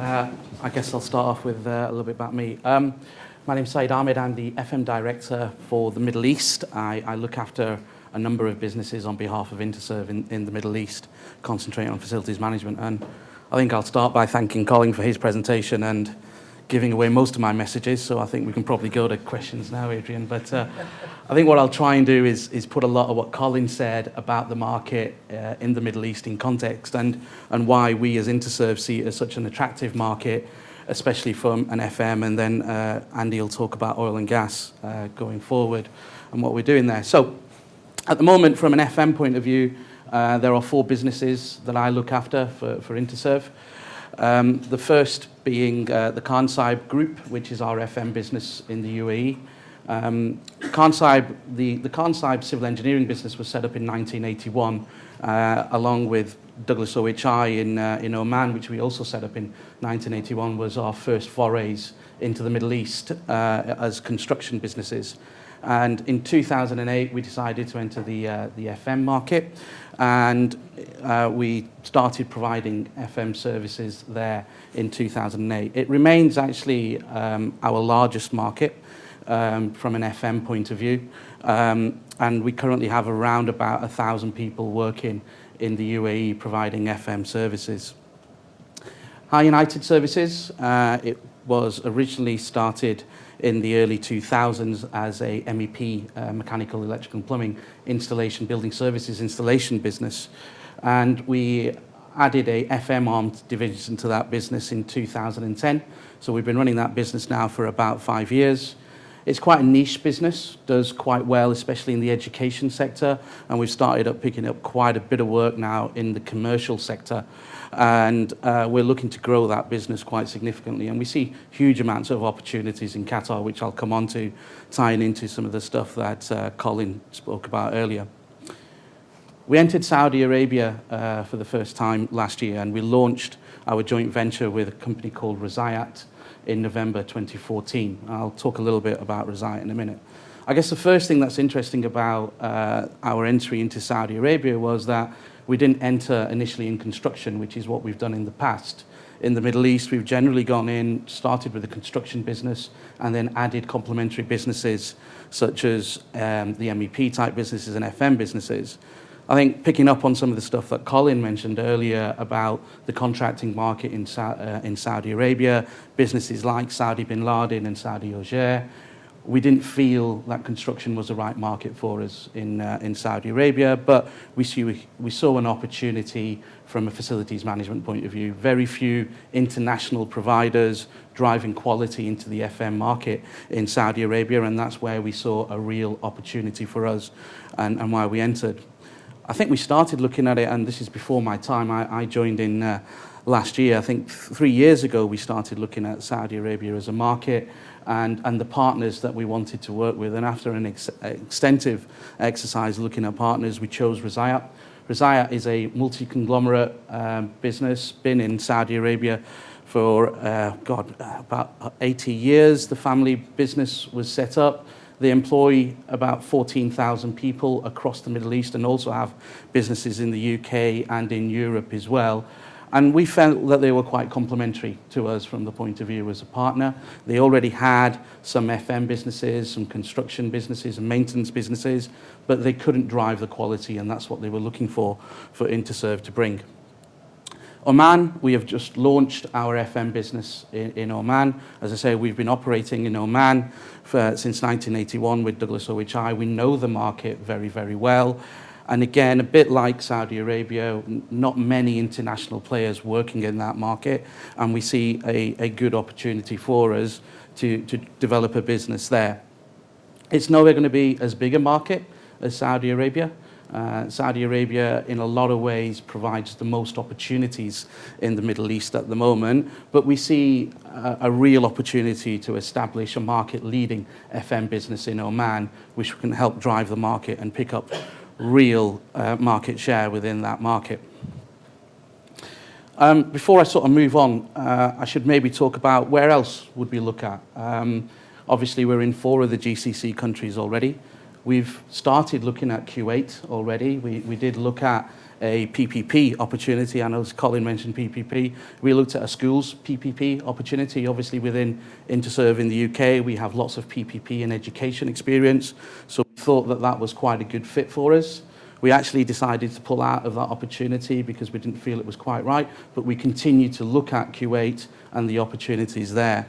I guess I'll start off with a little bit about me. My name's Saeed Ahmed. I'm the FM director for the Middle East. I look after a number of businesses on behalf of Interserve in the Middle East, concentrating on facilities management. And I think I'll start by thanking Colin for his presentation and giving away most of my messages, so I think we can probably go to questions now, Adrian. But I think what I'll try and do is put a lot of what Colin said about the market in the Middle East in context and why we as Interserve see it as such an attractive market, especially from an FM, and then Andy will talk about oil and gas going forward and what we're doing there. So at the moment, from an FM point of view, there are 4 businesses that I look after for Interserve. The first being the Khansaib Group, which is our FM business in the UAE. Khansaib, the Khansaib civil engineering business was set up in 1981, along with Douglas OHI in Oman, which we also set up in 1981, was our first forays into the Middle East as construction businesses. And in 2008, we decided to enter the FM market, and we started providing FM services there in 2008. It remains actually our largest market from an FM point of view, and we currently have around about 1,000 people working in the UAE providing FM services. High United Services, it was originally started in the early 2000s as a MEP, mechanical, electrical and plumbing installation, building services installation business. And we added a FM armed division to that business in 2010. So we've been running that business now for about 5 years. It's quite a niche business, does quite well, especially in the education sector. And we've started up picking up quite a bit of work now in the commercial sector. And we're looking to grow that business quite significantly. And we see huge amounts of opportunities in Qatar, which I'll come on to, tying into some of the stuff that Colin spoke about earlier. We entered Saudi Arabia for the first time last year, and we launched our joint venture with a company called Razayat in November 2014. I'll talk a little bit about Razayat in a minute. I guess the first thing that's interesting about our entry into Saudi Arabia was that we didn't enter initially in construction, which is what we've done in the past. In the Middle East, we've generally gone in, started with a construction business, and then added complementary businesses such as the MEP type businesses and FM businesses. I think picking up on some of the stuff that Colin mentioned earlier about the contracting market in Saudi Arabia, businesses like Saudi Bin Laden and Saudi Oger, we didn't feel that construction was the right market for us in Saudi Arabia, but we saw an opportunity from a facilities management point of view. Very few international providers driving quality into the FM market in Saudi Arabia, and that's where we saw a real opportunity for us and why we entered. I think we started looking at it, and this is before my time. I joined in last year. I think 3 years ago we started looking at Saudi Arabia as a market and the partners that we wanted to work with. And after an extensive exercise looking at partners, we chose Razayat. Razayat is a multi-conglomerate business, been in Saudi Arabia for, about 80 years. The family business was set up. They employ about 14,000 people across the Middle East and also have businesses in the UK and in Europe as well. And we felt that they were quite complementary to us from the point of view as a partner. They already had some FM businesses, some construction businesses and maintenance businesses, but they couldn't drive the quality, and that's what they were looking for Interserve to bring. Oman, we have just launched our FM business in Oman. As I say, we've been operating in Oman since 1981 with Douglas OHI. We know the market very, very well. And again, a bit like Saudi Arabia, not many international players working in that market, and we see a good opportunity for us to develop a business there. It's nowhere going to be as big a market as Saudi Arabia. Saudi Arabia, in a lot of ways, provides the most opportunities in the Middle East at the moment, but we see a real opportunity to establish a market-leading FM business in Oman, which can help drive the market and pick up real market share within that market. Before I sort of move on, I should maybe talk about where else would we look at. Obviously, we're in 4 of the GCC countries already. We've started looking at Kuwait already. We did look at a PPP opportunity. I know Colin mentioned PPP. We looked at a schools PPP opportunity. Obviously, within Interserve in the UK, we have lots of PPP and education experience. So we thought that that was quite a good fit for us. We actually decided to pull out of that opportunity because we didn't feel it was quite right, but we continue to look at Kuwait and the opportunities there.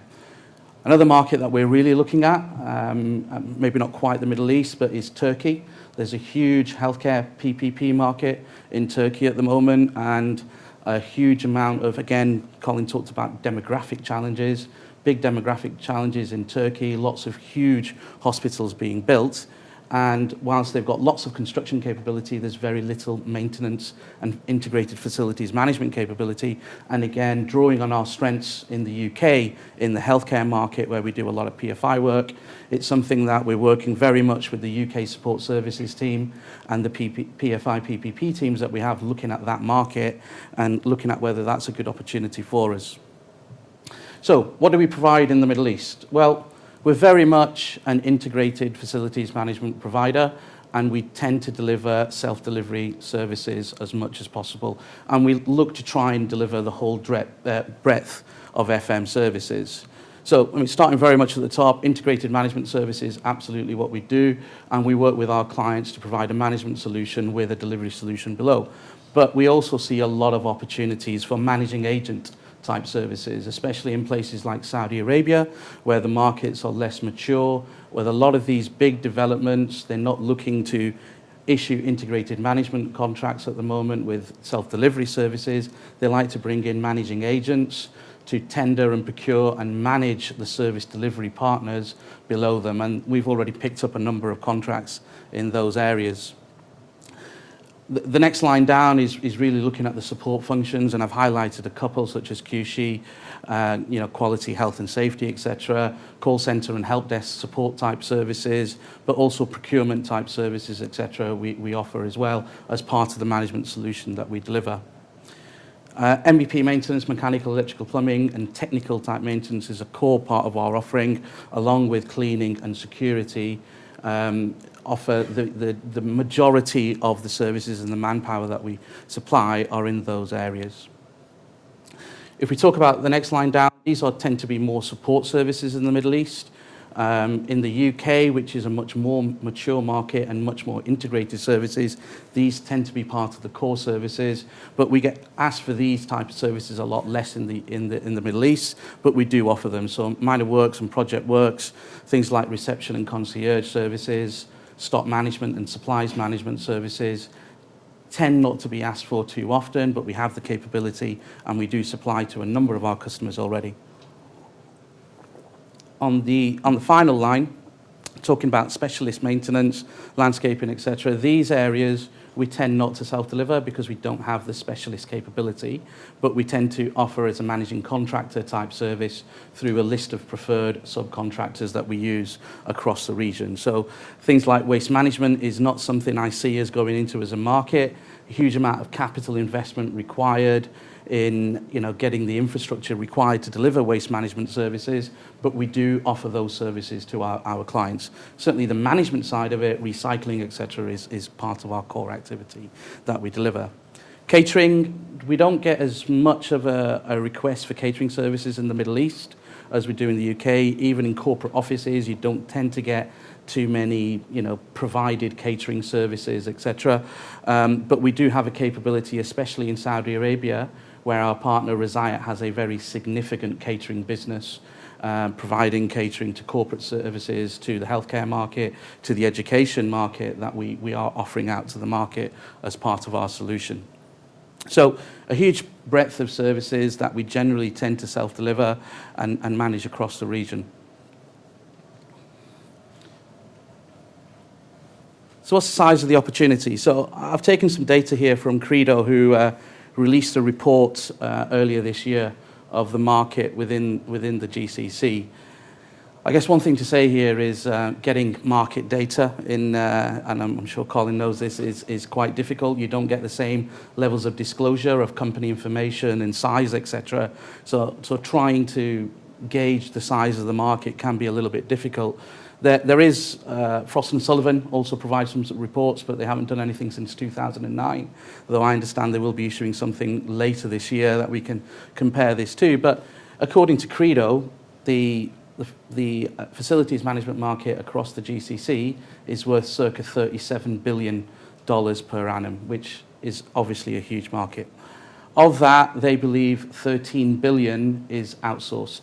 Another market that we're really looking at, maybe not quite the Middle East, but is Turkey. There's a huge healthcare PPP market in Turkey at the moment, and a huge amount of, again, Colin talked about demographic challenges, big demographic challenges in Turkey, lots of huge hospitals being built. And whilst they've got lots of construction capability, there's very little maintenance and integrated facilities management capability. And again, drawing on our strengths in the UK, in the healthcare market, where we do a lot of PFI work, it's something that we're working very much with the UK support services team and the PFI PPP teams that we have, looking at that market and looking at whether that's a good opportunity for us. So what do we provide in the Middle East? Well, we're very much an integrated facilities management provider, and we tend to deliver self-delivery services as much as possible. And we look to try and deliver the whole breadth of FM services. So, starting very much at the top, integrated management services, absolutely what we do, and we work with our clients to provide a management solution with a delivery solution below. But we also see a lot of opportunities for managing agent type services, especially in places like Saudi Arabia, where the markets are less mature, where a lot of these big developments, they're not looking to issue integrated management contracts at the moment with self-delivery services. They like to bring in managing agents to tender and procure and manage the service delivery partners below them. And we've already picked up a number of contracts in those areas. The next line down is really looking at the support functions, and I've highlighted a couple such as QSHE, quality, health and safety, etc., call center and help desk support type services, but also procurement type services, etc. we offer as well as part of the management solution that we deliver. MEP maintenance, mechanical, electrical, plumbing, and technical type maintenance is a core part of our offering, along with cleaning and security. Offer the majority of the services and the manpower that we supply are in those areas. If we talk about the next line down, these tend to be more support services in the Middle East. In the UK, which is a much more mature market and much more integrated services, these tend to be part of the core services. But we get asked for these types of services a lot less in the Middle East, but we do offer them. So minor works and project works, things like reception and concierge services, stock management and supplies management services tend not to be asked for too often, but we have the capability and we do supply to a number of our customers already. On the final line, talking about specialist maintenance, landscaping, etc., these areas we tend not to self-deliver because we don't have the specialist capability, but we tend to offer as a managing contractor type service through a list of preferred subcontractors that we use across the region. So things like waste management is not something I see as going into as a market. A huge amount of capital investment required in getting the infrastructure required to deliver waste management services, but we do offer those services to our clients. Certainly the management side of it, recycling, etc., is part of our core activity that we deliver. Catering, we don't get as much of a request for catering services in the Middle East as we do in the UK. Even in corporate offices, you don't tend to get too many, provided catering services, etc. But we do have a capability, especially in Saudi Arabia, where our partner Resayat has a very significant catering business, providing catering to corporate services, to the healthcare market, to the education market that we are offering out to the market as part of our solution. So a huge breadth of services that we generally tend to self-deliver and manage across the region. So what's the size of the opportunity? So I've taken some data here from Credo, who released a report earlier this year of the market within the GCC. I guess one thing to say here is getting market data in, and I'm sure Colin knows this, is quite difficult. You don't get the same levels of disclosure of company information and size, etc. So trying to gauge the size of the market can be a little bit difficult. There is Frost & Sullivan also provides some reports, but they haven't done anything since 2009, though I understand they will be issuing something later this year that we can compare this to. But according to Credo, the facilities management market across the GCC is worth circa $37 billion per annum, which is obviously a huge market. Of that, they believe $13 billion is outsourced.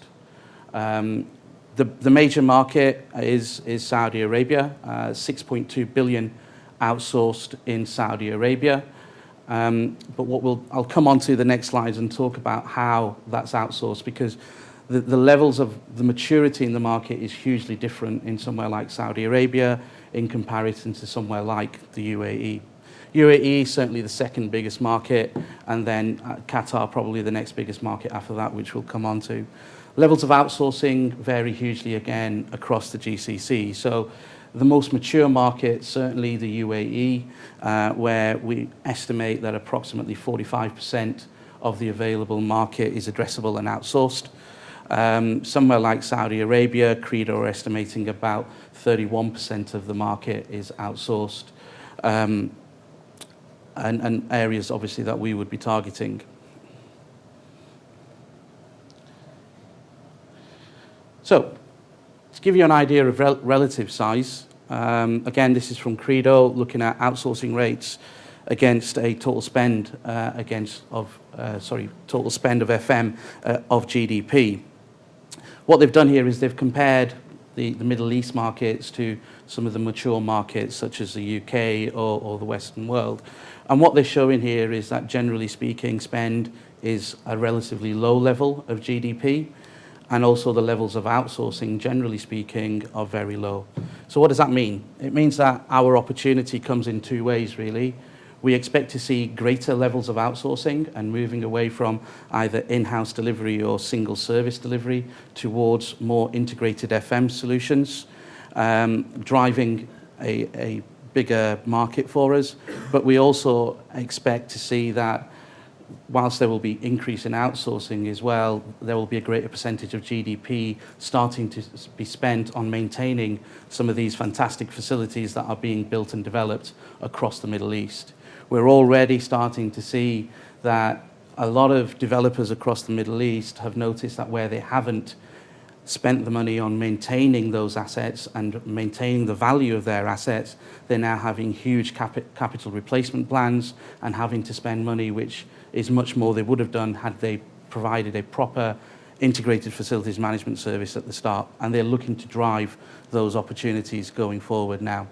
The major market is Saudi Arabia, 6.2 billion outsourced in Saudi Arabia. But I'll come on to the next slides and talk about how that's outsourced, because the levels of the maturity in the market is hugely different in somewhere like Saudi Arabia in comparison to somewhere like the UAE. UAE is certainly the second biggest market, and then Qatar probably the next biggest market after that, which we'll come on to. Levels of outsourcing vary hugely again across the GCC. So the most mature market, certainly the UAE, where we estimate that approximately 45% of the available market is addressable and outsourced. Somewhere like Saudi Arabia, Credo are estimating about 31% of the market is outsourced, and areas obviously that we would be targeting. So, to give you an idea of relative size, again, this is from Credo, looking at outsourcing rates against a total spend total spend of FM of GDP. What they've done here is they've compared the Middle East markets to some of the mature markets, such as the UK or the Western world. And what they're showing here is that, generally speaking, spend is a relatively low level of GDP, and also the levels of outsourcing, generally speaking, are very low. So what does that mean? It means that our opportunity comes in two ways, really. We expect to see greater levels of outsourcing and moving away from either in-house delivery or single service delivery towards more integrated FM solutions, driving a bigger market for us. But we also expect to see that whilst there will be increase in outsourcing as well, there will be a greater percentage of GDP starting to be spent on maintaining some of these fantastic facilities that are being built and developed across the Middle East. We're already starting to see that a lot of developers across the Middle East have noticed that where they haven't spent the money on maintaining those assets and maintaining the value of their assets, they're now having huge capital replacement plans and having to spend money which is much more they would have done had they provided a proper integrated facilities management service at the start. And they're looking to drive those opportunities going forward now.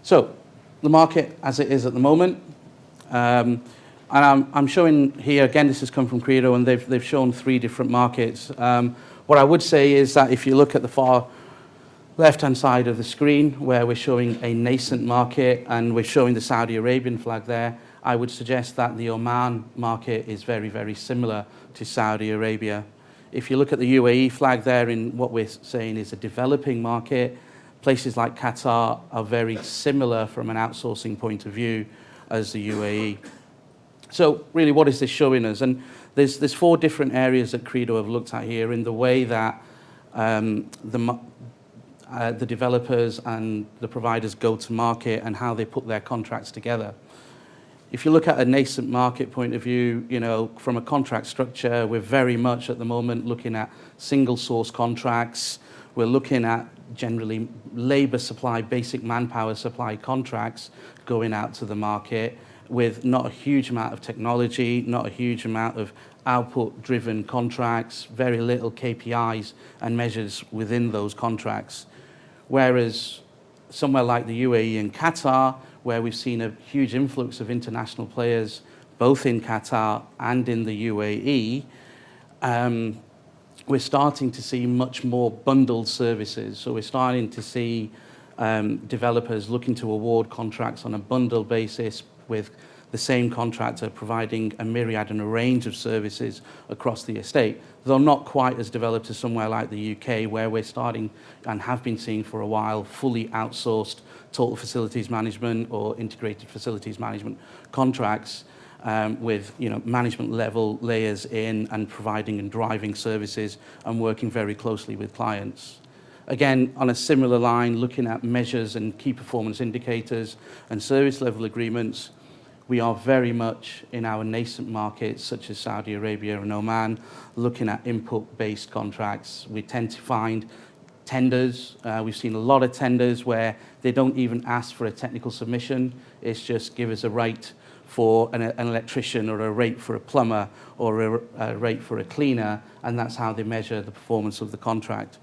So the market as it is at the moment, and I'm showing here, again, this has come from Credo, and they've shown three different markets. What I would say is that if you look at the far left-hand side of the screen, where we're showing a nascent market and we're showing the Saudi Arabian flag there, I would suggest that the Oman market is very, very similar to Saudi Arabia. If you look at the UAE flag there, in what we're saying is a developing market, places like Qatar are very similar from an outsourcing point of view as the UAE. So really, what is this showing us? And there's four different areas that Credo have looked at here in the way that the developers and the providers go to market and how they put their contracts together. If you look at a nascent market point of view, from a contract structure, we're very much at the moment looking at single source contracts. We're looking at generally labor supply, basic manpower supply contracts going out to the market with not a huge amount of technology, not a huge amount of output-driven contracts, very little KPIs and measures within those contracts. Whereas somewhere like the UAE and Qatar, where we've seen a huge influx of international players, both in Qatar and in the UAE, we're starting to see much more bundled services. So we're starting to see developers looking to award contracts on a bundled basis with the same contractor providing a myriad and a range of services across the estate, though not quite as developed as somewhere like the UK, where we're starting and have been seeing for a while fully outsourced total facilities management or integrated facilities management contracts. with management level layers in and providing and driving services and working very closely with clients. Again, on a similar line, looking at measures and key performance indicators and service level agreements, we are very much in our nascent markets such as Saudi Arabia and Oman, looking at input-based contracts. We tend to find tenders. We've seen a lot of tenders where they don't even ask for a technical submission. It's just give us a rate for an electrician or a rate for a plumber or a rate for a cleaner, and that's how they measure the performance of the contract.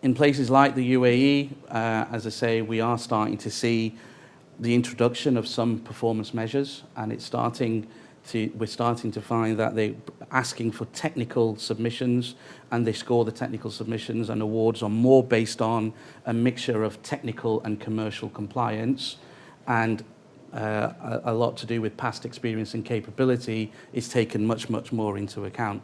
In places like the UAE, as I say, we are starting to see the introduction of some performance measures, and we're starting to find that they're asking for technical submissions, and they score the technical submissions, and awards are more based on a mixture of technical and commercial compliance, and a lot to do with past experience and capability is taken much, much more into account.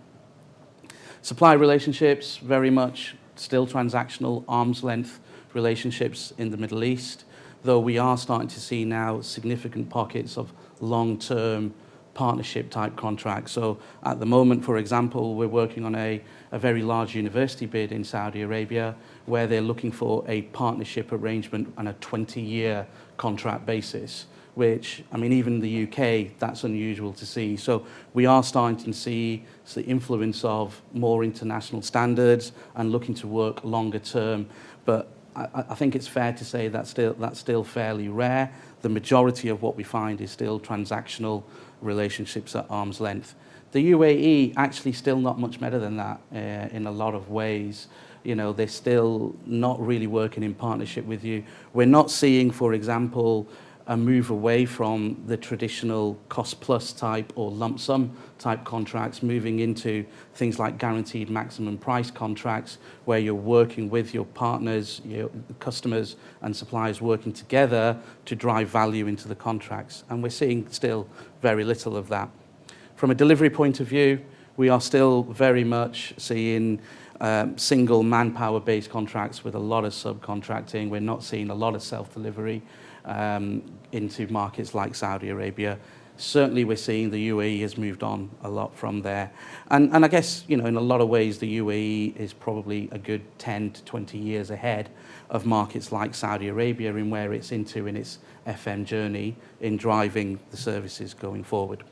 Supply relationships, very much still transactional, arm's length relationships in the Middle East, though we are starting to see now significant pockets of long-term partnership type contracts. So at the moment, for example, we're working on a very large university bid in Saudi Arabia where they're looking for a partnership arrangement on a 20-year contract basis, which, I mean, even in the UK, that's unusual to see. So we are starting to see the influence of more international standards and looking to work longer term. But I think it's fair to say that's still fairly rare. The majority of what we find is still transactional relationships at arm's length. The UAE actually still not much better than that in a lot of ways. They're still not really working in partnership with you. We're not seeing, for example, a move away from the traditional cost plus type or lump sum type contracts, moving into things like guaranteed maximum price contracts where you're working with your partners, your customers and suppliers working together to drive value into the contracts. And we're seeing still very little of that. From a delivery point of view, we are still very much seeing single manpower based contracts with a lot of subcontracting. We're not seeing a lot of self-delivery into markets like Saudi Arabia. Certainly we're seeing the UAE has moved on a lot from there. And I guess, in a lot of ways, the UAE is probably a good 10 to 20 years ahead of markets like Saudi Arabia in where it's into in its FM journey in driving the services going forward.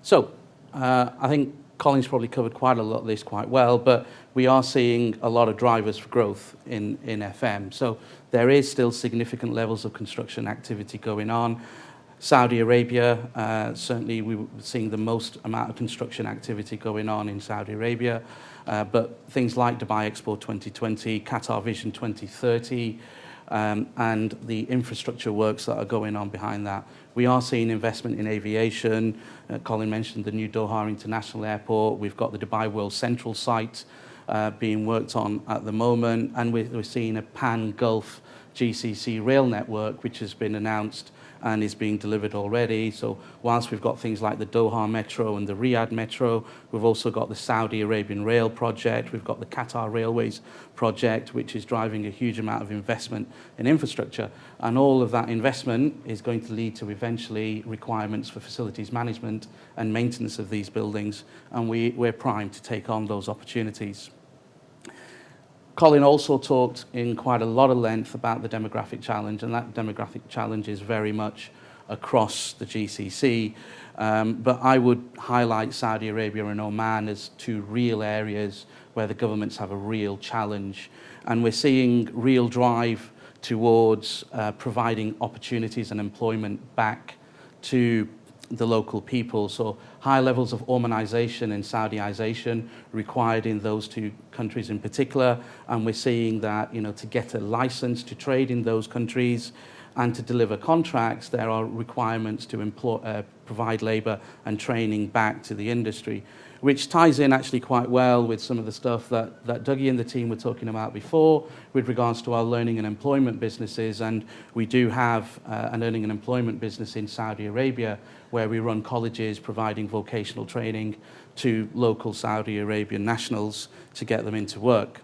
So I think Colin's probably covered quite a lot of this quite well, but we are seeing a lot of drivers for growth in FM. So there is still significant levels of construction activity going on. Saudi Arabia, certainly we were seeing the most amount of construction activity going on in Saudi Arabia, but things like Dubai Expo 2020, Qatar Vision 2030, and the infrastructure works that are going on behind that. We are seeing investment in aviation. Colin mentioned the new Doha International Airport. We've got the Dubai World Central site being worked on at the moment, and we're seeing a pan-Gulf GCC rail network, which has been announced and is being delivered already. So whilst we've got things like the Doha Metro and the Riyadh Metro, we've also got the Saudi Arabian Rail project, we've got the Qatar Railways project, which is driving a huge amount of investment in infrastructure. And all of that investment is going to lead to eventually requirements for facilities management and maintenance of these buildings, and we're primed to take on those opportunities. Colin also talked in quite a lot of length about the demographic challenge, and that demographic challenge is very much across the GCC. But I would highlight Saudi Arabia and Oman as two real areas where the governments have a real challenge. And we're seeing real drive towards providing opportunities and employment back to the local people. So high levels of Omanization and Saudiization required in those two countries in particular. And we're seeing that, to get a license to trade in those countries and to deliver contracts, there are requirements to provide labor and training back to the industry, which ties in actually quite well with some of the stuff that Dougie and the team were talking about before with regards to our learning and employment businesses. And we do have an learning and employment business in Saudi Arabia where we run colleges providing vocational training to local Saudi Arabian nationals to get them into work.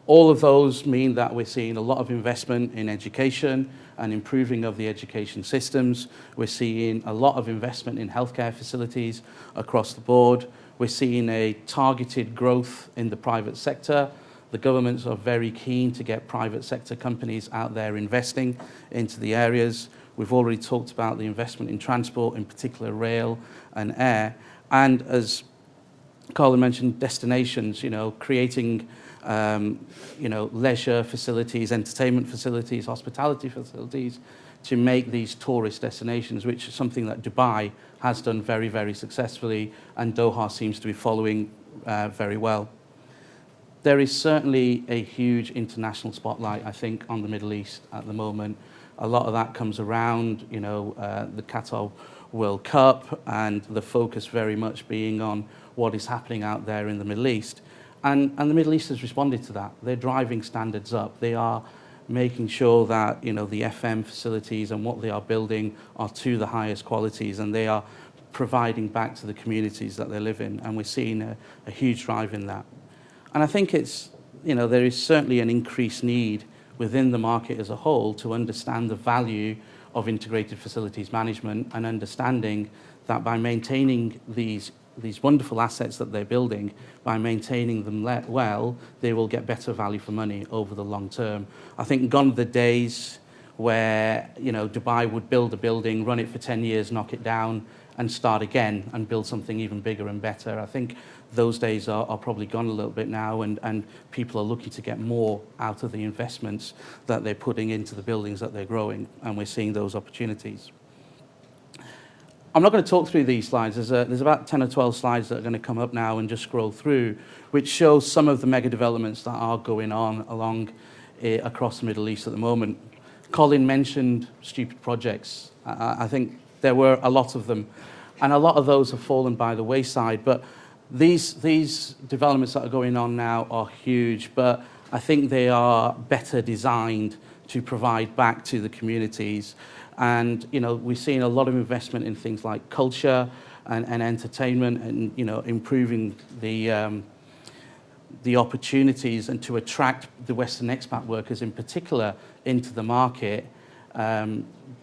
All of those mean that we're seeing a lot of investment in education and improving of the education systems. We're seeing a lot of investment in healthcare facilities across the board. We're seeing a targeted growth in the private sector. The governments are very keen to get private sector companies out there investing into the areas. We've already talked about the investment in transport, in particular rail and air. And as Colin mentioned, destinations, creating leisure facilities, entertainment facilities, hospitality facilities to make these tourist destinations, which is something that Dubai has done very, very successfully, and Doha seems to be following very well. There is certainly a huge international spotlight, I think, on the Middle East at the moment. A lot of that comes around, the Qatar World Cup and the focus very much being on what is happening out there in the Middle East. And the Middle East has responded to that. They're driving standards up. They are making sure that, the FM facilities and what they are building are to the highest qualities, and they are providing back to the communities that they live in. And we're seeing a huge drive in that. And I think there is certainly an increased need within the market as a whole to understand the value of integrated facilities management, and understanding that by maintaining these wonderful assets that they're building, by maintaining them well, they will get better value for money over the long term. I think gone are the days where, Dubai would build a building, run it for 10 years, knock it down, and start again and build something even bigger and better. I think those days are probably gone a little bit now, and people are looking to get more out of the investments that they're putting into the buildings that they're growing, and we're seeing those opportunities. I'm not going to talk through these slides. There's about 10 or 12 slides that are going to come up now and just scroll through, which shows some of the mega developments that are going on across the Middle East at the moment. Colin mentioned stupid projects. I think there were a lot of them, and a lot of those have fallen by the wayside. But these developments that are going on now are huge, but I think they are better designed to provide back to the communities. And, we're seeing a lot of investment in things like culture and entertainment, and, improving the opportunities, and to attract the Western expat workers in particular into the market,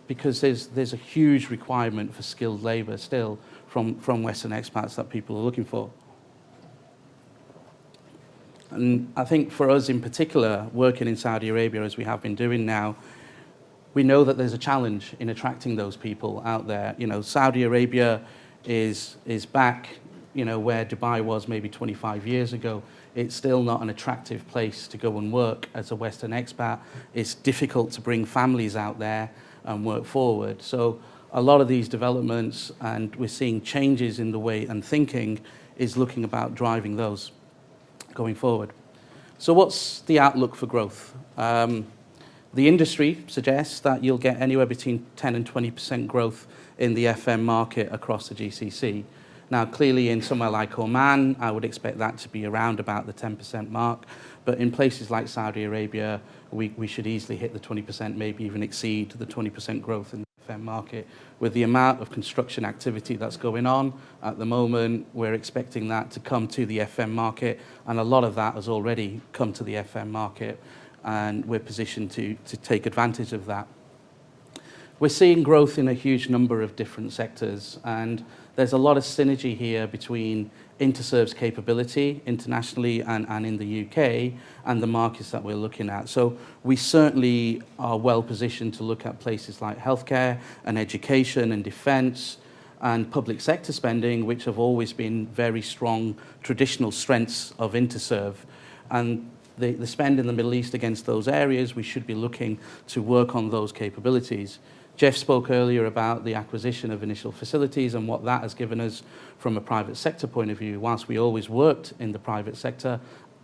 because there's a huge requirement for skilled labour still from Western expats that people are looking for. And I think for us in particular, working in Saudi Arabia as we have been doing now, we know that there's a challenge in attracting those people out there. Saudi Arabia is back, where Dubai was maybe 25 years ago. It's still not an attractive place to go and work as a Western expat. It's difficult to bring families out there and work forward. So a lot of these developments, and we're seeing changes in the way and thinking, is looking about driving those going forward. So what's the outlook for growth? The industry suggests that you'll get anywhere between 10 and 20% growth in the FM market across the GCC. Now, clearly in somewhere like Oman, I would expect that to be around about the 10% mark. But in places like Saudi Arabia, we should easily hit the 20%, maybe even exceed the 20% growth in the FM market. With the amount of construction activity that's going on at the moment, we're expecting that to come to the FM market, and a lot of that has already come to the FM market, and we're positioned to take advantage of that. We're seeing growth in a huge number of different sectors, and there's a lot of synergy here between Interserve's capability internationally and in the UK and the markets that we're looking at. So we certainly are well positioned to look at places like healthcare and education and defence and public sector spending, which have always been very strong traditional strengths of Interserve. And the spend in the Middle East against those areas, we should be looking to work on those capabilities. Jeff spoke earlier about the acquisition of initial facilities and what that has given us from a private sector point of view. Whilst we always worked in the private sector,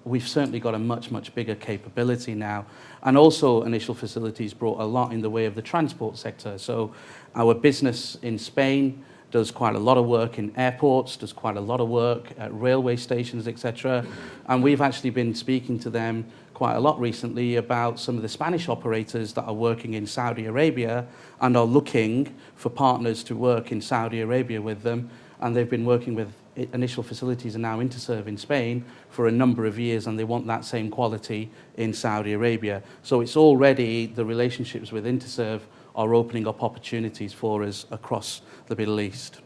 we've certainly got a much, much bigger capability now. And also initial facilities brought a lot in the way of the transport sector. So our business in Spain does quite a lot of work in airports, does quite a lot of work at railway stations, etc. And we've actually been speaking to them quite a lot recently about some of the Spanish operators that are working in Saudi Arabia and are looking for partners to work in Saudi Arabia with them. And they've been working with initial facilities are now Interserve in Spain for a number of years, and they want that same quality in Saudi Arabia. So it's already, the relationships with Interserve are opening up opportunities for us across the Middle East.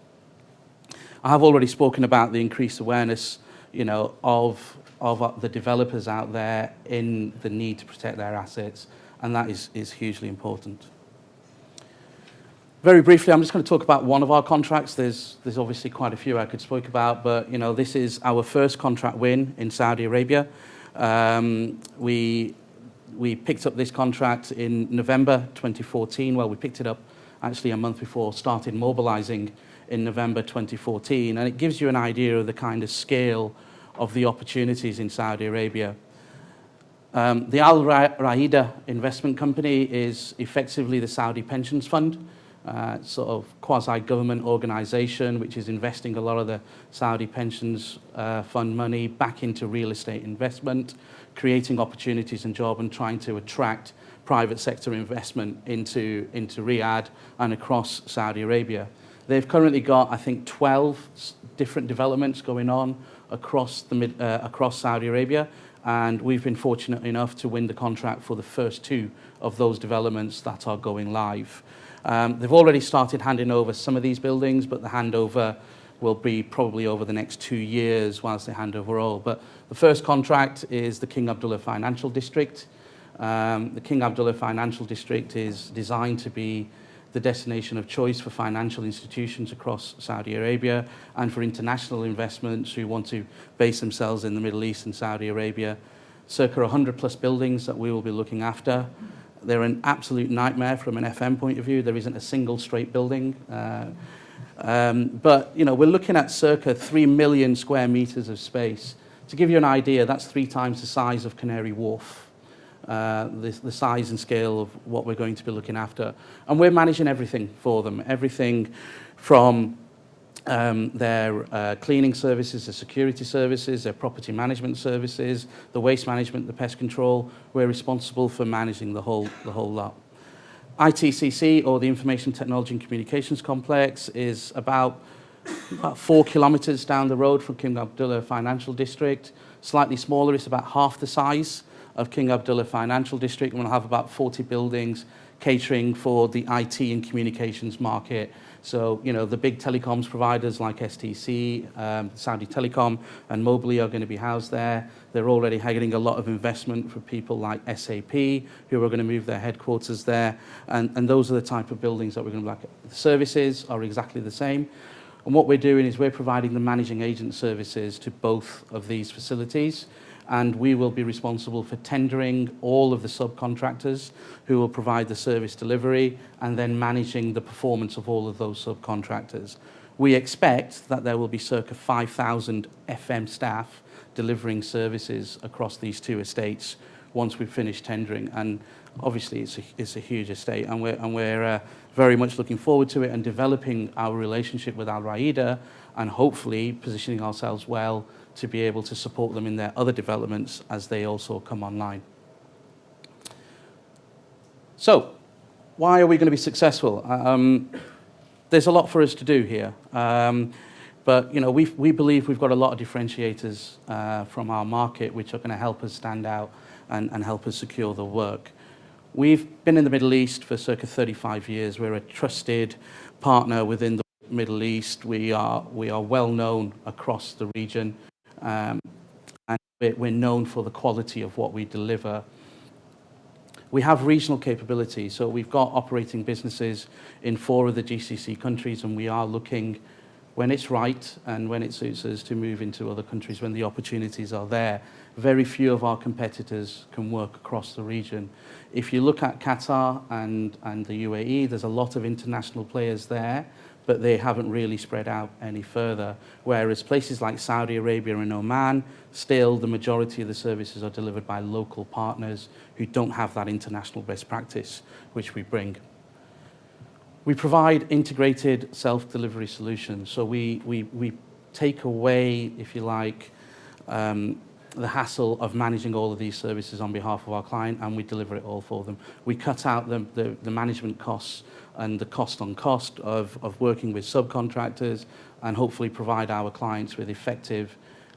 I have already spoken about the increased awareness, of the developers out there in the need to protect their assets, and that is hugely important. Very briefly, I'm just going to talk about one of our contracts. There's obviously quite a few I could speak about, but this is our first contract win in Saudi Arabia. We picked up this contract in November 2014. Well, we picked it up actually a month before, started mobilizing in November 2014, and it gives you an idea of the kind of scale of the opportunities in Saudi Arabia. The Al Raida Investment Company is effectively the Saudi Pensions Fund, sort of quasi-government organization which is investing a lot of the Saudi pensions fund money back into real estate investment, creating opportunities and jobs, and trying to attract private sector investment into Riyadh and across Saudi Arabia. They've currently got, I think, 12 different developments going on across Saudi Arabia, and we've been fortunate enough to win the contract for the first 2 of those developments that are going live. They've already started handing over some of these buildings, but the handover will be probably over the next 2 years whilst they hand over all. But the first contract is the King Abdullah Financial District. The King Abdullah Financial District is designed to be the destination of choice for financial institutions across Saudi Arabia and for international investments who want to base themselves in the Middle East and Saudi Arabia. Circa 100 plus buildings that we will be looking after. They're an absolute nightmare from an FM point of view. There isn't a single straight building. But we're looking at circa 3 million square meters of space. To give you an idea, that's 3 times the size of Canary Wharf. The size and scale of what we're going to be looking after. And we're managing everything for them, everything from their cleaning services, their security services, their property management services, the waste management, the pest control. We're responsible for managing the whole lot. ITCC, or the Information Technology and Communications Complex, is about 4 kilometers down the road from King Abdullah Financial District. Slightly smaller, it's about half the size of King Abdullah Financial District, and we'll have about 40 buildings catering for the IT and communications market. So, the big telecoms providers like STC, Saudi Telecom, and Mobley are going to be housed there. They're already getting a lot of investment for people like SAP, who are going to move their headquarters there. And those are the type of buildings that we're going to like. The services are exactly the same. And what we're doing is we're providing the managing agent services to both of these facilities. And we will be responsible for tendering all of the subcontractors who will provide the service delivery and then managing the performance of all of those subcontractors. We expect that there will be circa 5,000 FM staff delivering services across these 2 estates once we've finished tendering. And obviously it's a huge estate, and we're very much looking forward to it and developing our relationship with Al Raida and hopefully positioning ourselves well to be able to support them in their other developments as they also come online. So, why are we going to be successful? There's a lot for us to do here, but we believe we've got a lot of differentiators from our market which are going to help us stand out and help us secure the work. We've been in the Middle East for circa 35 years. We're a trusted partner within the Middle East. We are well known across the region. And we're known for the quality of what we deliver. We have regional capability, so we've got operating businesses in 4 of the GCC countries, and we are looking, when it's right and when it suits us, to move into other countries when the opportunities are there. Very few of our competitors can work across the region. If you look at Qatar and the UAE, there's a lot of international players there, but they haven't really spread out any further. Whereas places like Saudi Arabia and Oman, still the majority of the services are delivered by local partners who don't have that international best practice, which we bring. We provide integrated self-delivery solutions. So we take away, if you like, the hassle of managing all of these services on behalf of our client, and we deliver it all for them. We cut out the management costs and the cost on cost of working with subcontractors, and hopefully provide our clients with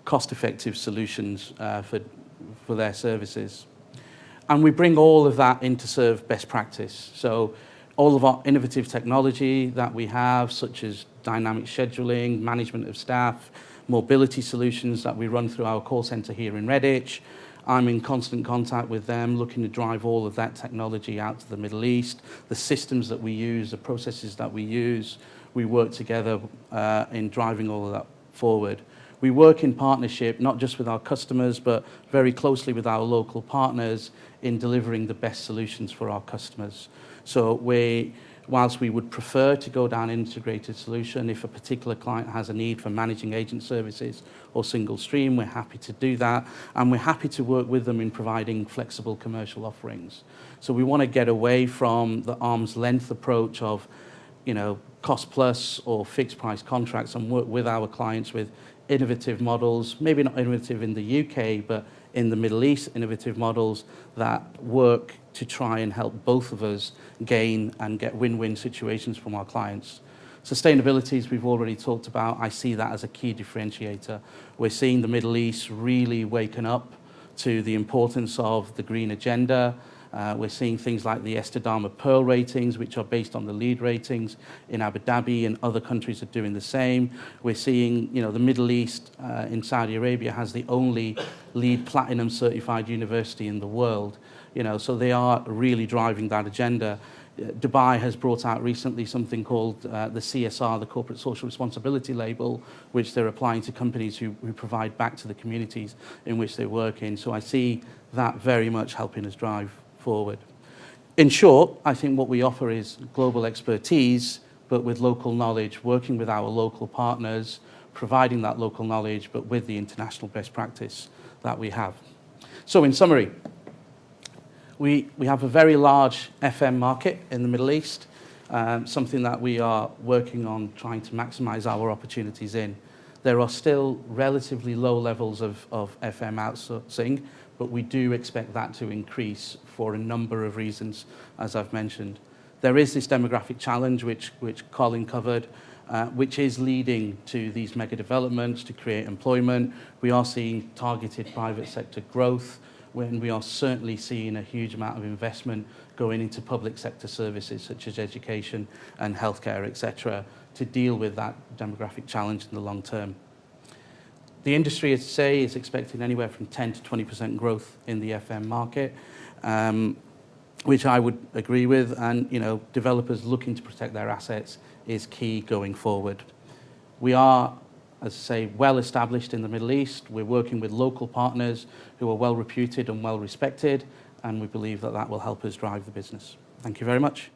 cost-effective solutions for their services. And we bring all of that Interserve best practice. So all of our innovative technology that we have, such as dynamic scheduling, management of staff, mobility solutions that we run through our call centre here in Redditch. I'm in constant contact with them, looking to drive all of that technology out to the Middle East. The systems that we use, the processes that we use, we work together in driving all of that forward. We work in partnership, not just with our customers, but very closely with our local partners in delivering the best solutions for our customers. So whilst we would prefer to go down an integrated solution, if a particular client has a need for managing agent services or single stream, we're happy to do that. And we're happy to work with them in providing flexible commercial offerings. So we want to get away from the arm's length approach of, cost plus or fixed price contracts, and work with our clients with innovative models, maybe not innovative in the UK, but in the Middle East, innovative models that work to try and help both of us gain and get win-win situations from our clients. Sustainability, as we've already talked about, I see that as a key differentiator. We're seeing the Middle East really waking up to the importance of the green agenda. We're seeing things like the Estidama Pearl ratings, which are based on the LEED ratings in Abu Dhabi, and other countries are doing the same. We're seeing, the Middle East in Saudi Arabia has the only LEED Platinum certified university in the world. So they are really driving that agenda. Dubai has brought out recently something called the CSR, the Corporate Social Responsibility label, which they're applying to companies who provide back to the communities in which they work in. So I see that very much helping us drive forward. In short, I think what we offer is global expertise, but with local knowledge, working with our local partners, providing that local knowledge, but with the international best practice that we have. So in summary, we have a very large FM market in the Middle East, something that we are working on trying to maximize our opportunities in. There are still relatively low levels of FM outsourcing, but we do expect that to increase for a number of reasons, as I've mentioned. There is this demographic challenge, which Colin covered, which is leading to these mega developments to create employment. We are seeing targeted private sector growth, when we are certainly seeing a huge amount of investment going into public sector services such as education and healthcare, etc., to deal with that demographic challenge in the long term. The industry, as I say, is expecting anywhere from 10 to 20% growth in the FM market, which I would agree with. And developers looking to protect their assets is key going forward. We are, as I say, well established in the Middle East. We're working with local partners who are well reputed and well respected, and we believe that will help us drive the business. Thank you very much.